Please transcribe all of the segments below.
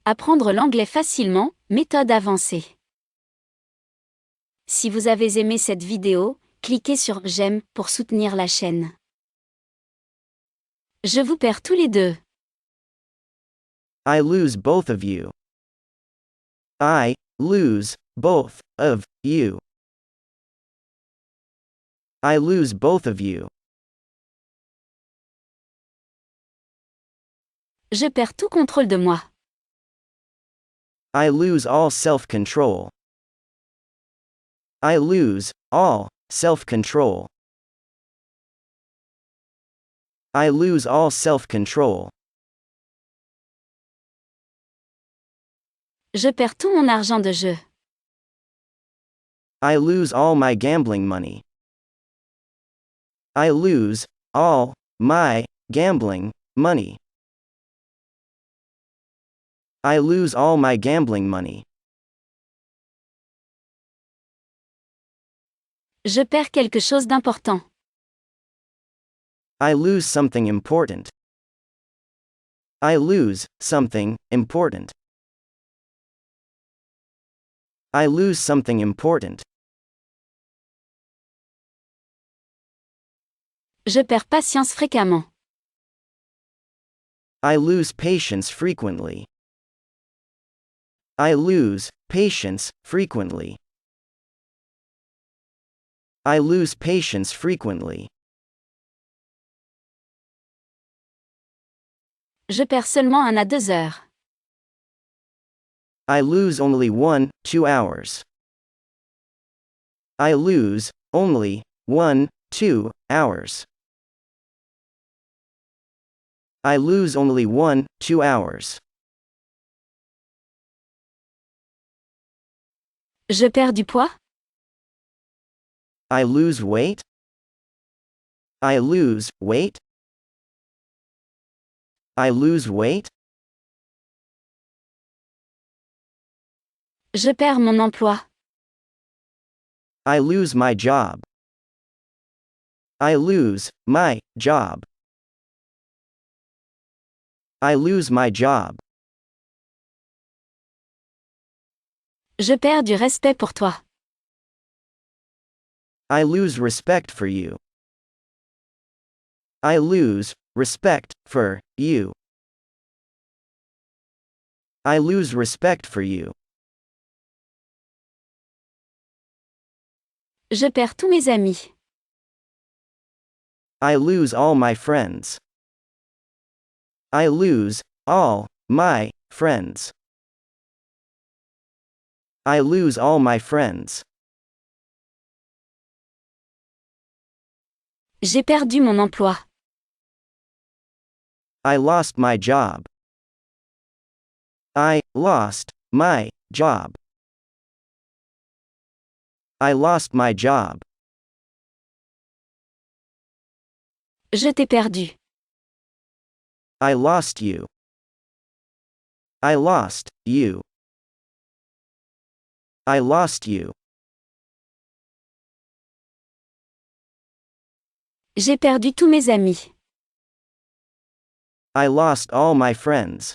Apprendre l'anglais facilement, méthode avancée. Si vous avez aimé cette vidéo, cliquez sur j'aime pour soutenir la chaîne. Je vous perds tous les deux. I lose both of you. I lose both of you. I lose both of you. Je perds tout contrôle de moi. I lose all self-control. I lose all self-control. I lose all self-control. Je perds tout mon argent de jeu. I lose all my gambling money. I lose all my gambling money. I lose all my gambling money. Je perds quelque chose d'important. I lose something important. I lose something important. I lose something important. Je perds patience fréquemment. I lose patience frequently. I lose patience frequently. I lose patience frequently. Je perds seulement 1 à 2 heures. I lose only 1-2 hours. I lose only 1-2 hours. I lose only 1-2 hours. Je perds du poids. I lose weight. I lose weight. I lose weight. Je perds mon emploi. I lose my job. I lose my job. I lose my job. Je perds du respect pour toi. I lose respect for you. I lose respect for you. I lose respect for you. Je perds tous mes amis. I lose all my friends. I lose all my friends. I lose all my friends. J'ai perdu mon emploi. I lost my job. I lost my job. I lost my job. Je t'ai perdu. I lost you. I lost you. I lost you. J'ai perdu tous mes amis. I lost all my friends.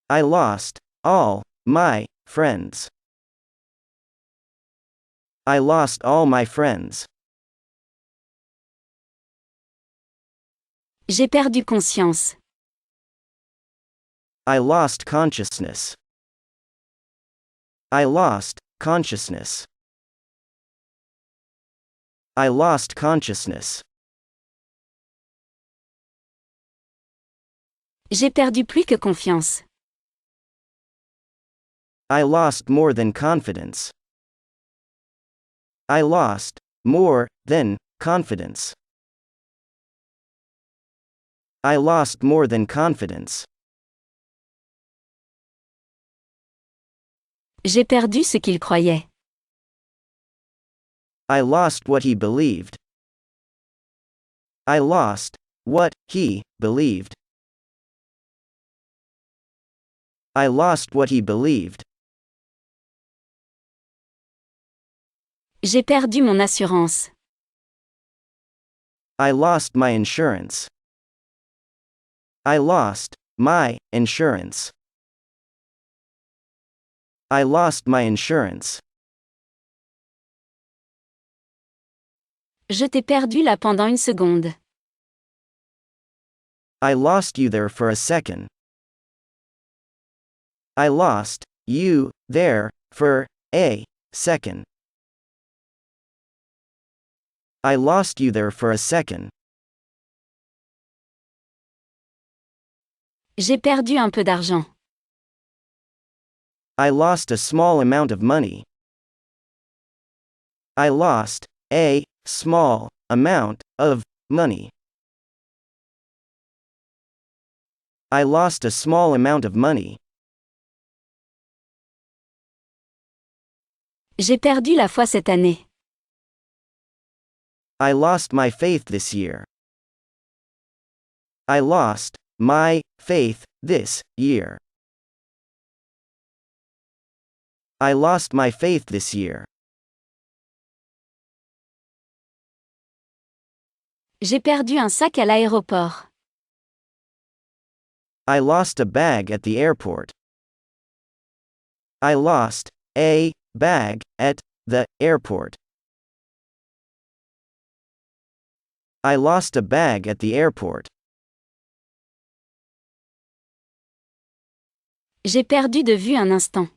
I lost all my friends. I lost all my friends. J'ai perdu conscience. I lost consciousness. I lost consciousness. I lost consciousness. J'ai perdu plus que confiance. I lost more than confidence. I lost more than confidence. I lost more than confidence. J'ai perdu ce qu'il croyait. I lost what he believed. I lost what he believed. I lost what he believed. J'ai perdu mon assurance. I lost my insurance. I lost my insurance. I lost my insurance. Je t'ai perdu là pendant une seconde. I lost you there for a second. I lost you there for a second. I lost you there for a second. J'ai perdu un peu d'argent. I lost a small amount of money. I lost a small amount of money. I lost a small amount of money. J'ai perdu la foi cette année. I lost my faith this year. I lost my faith this year. I lost my faith this year. J'ai perdu un sac à l'aéroport. I lost a bag at the airport. I lost a bag at the airport. I lost a bag at the airport. J'ai perdu de vue un instant.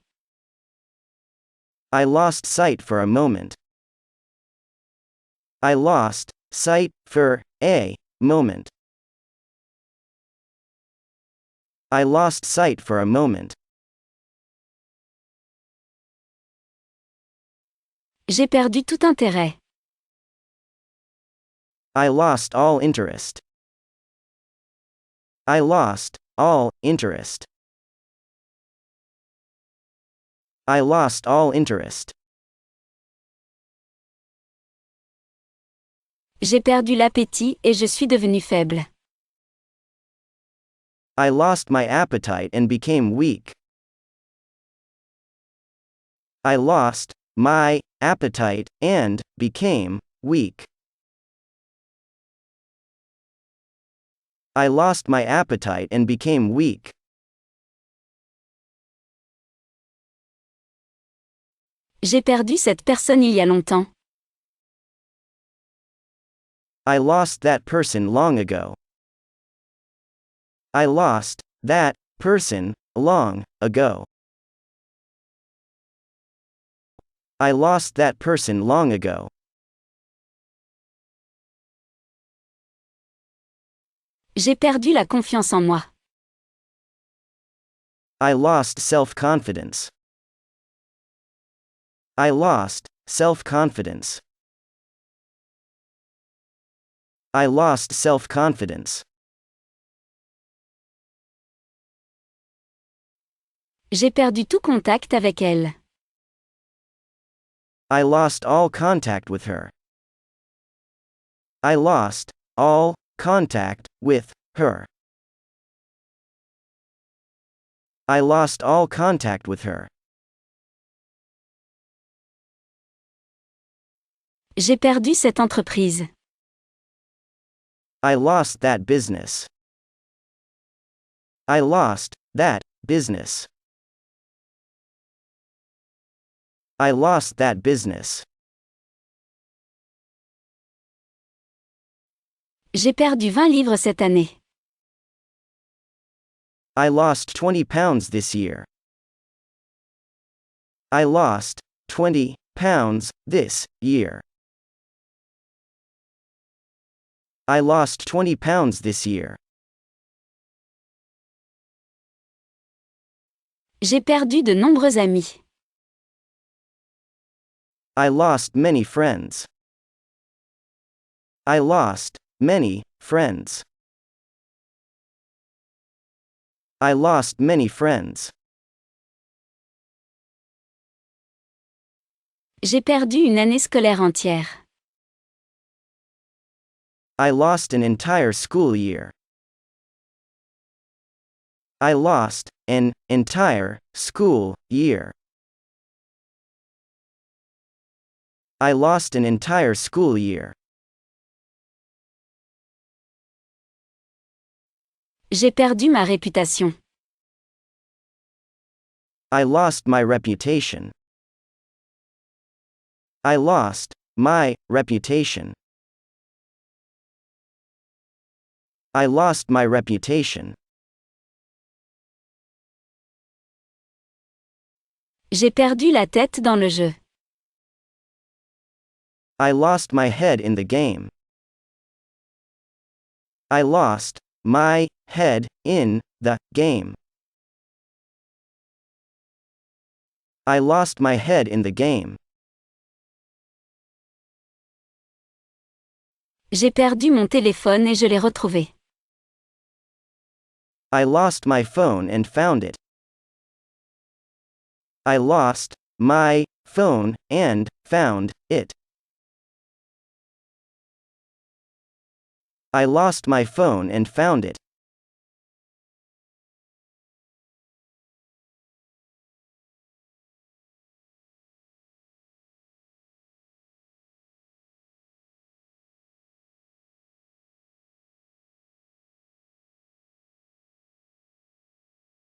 I lost sight for a moment. I lost sight for a moment. I lost sight for a moment. J'ai perdu tout intérêt. I lost all interest. I lost all interest. I lost all interest. J'ai perdu l'appétit et je suis devenu faible. I lost my appetite and became weak. I lost my appetite and became weak. I lost my appetite and became weak. J'ai perdu cette personne il y a longtemps. I lost that person long ago. I lost that person long ago. I lost that person long ago. J'ai perdu la confiance en moi. I lost self-confidence. I lost self-confidence. I lost self-confidence. J'ai perdu tout contact avec elle. I lost all contact with her. I lost all contact with her. I lost all contact with her. J'ai perdu cette entreprise. I lost that business. I lost that business. I lost that business. J'ai perdu 20 livres cette année. I lost 20 pounds this year. I lost 20 pounds this year. I lost 20 pounds this year. J'ai perdu de nombreux amis. I lost many friends. I lost many friends. I lost many friends. J'ai perdu une année scolaire entière. I lost an entire school year. I lost an entire school year. I lost an entire school year. J'ai perdu ma réputation. I lost my reputation. I lost my reputation. I lost my reputation. J'ai perdu la tête dans le jeu. I lost my head in the game. I lost my head in the game. I lost my head in the game. J'ai perdu mon téléphone et je l'ai retrouvé. I lost my phone and found it. I lost my phone and found it. I lost my phone and found it.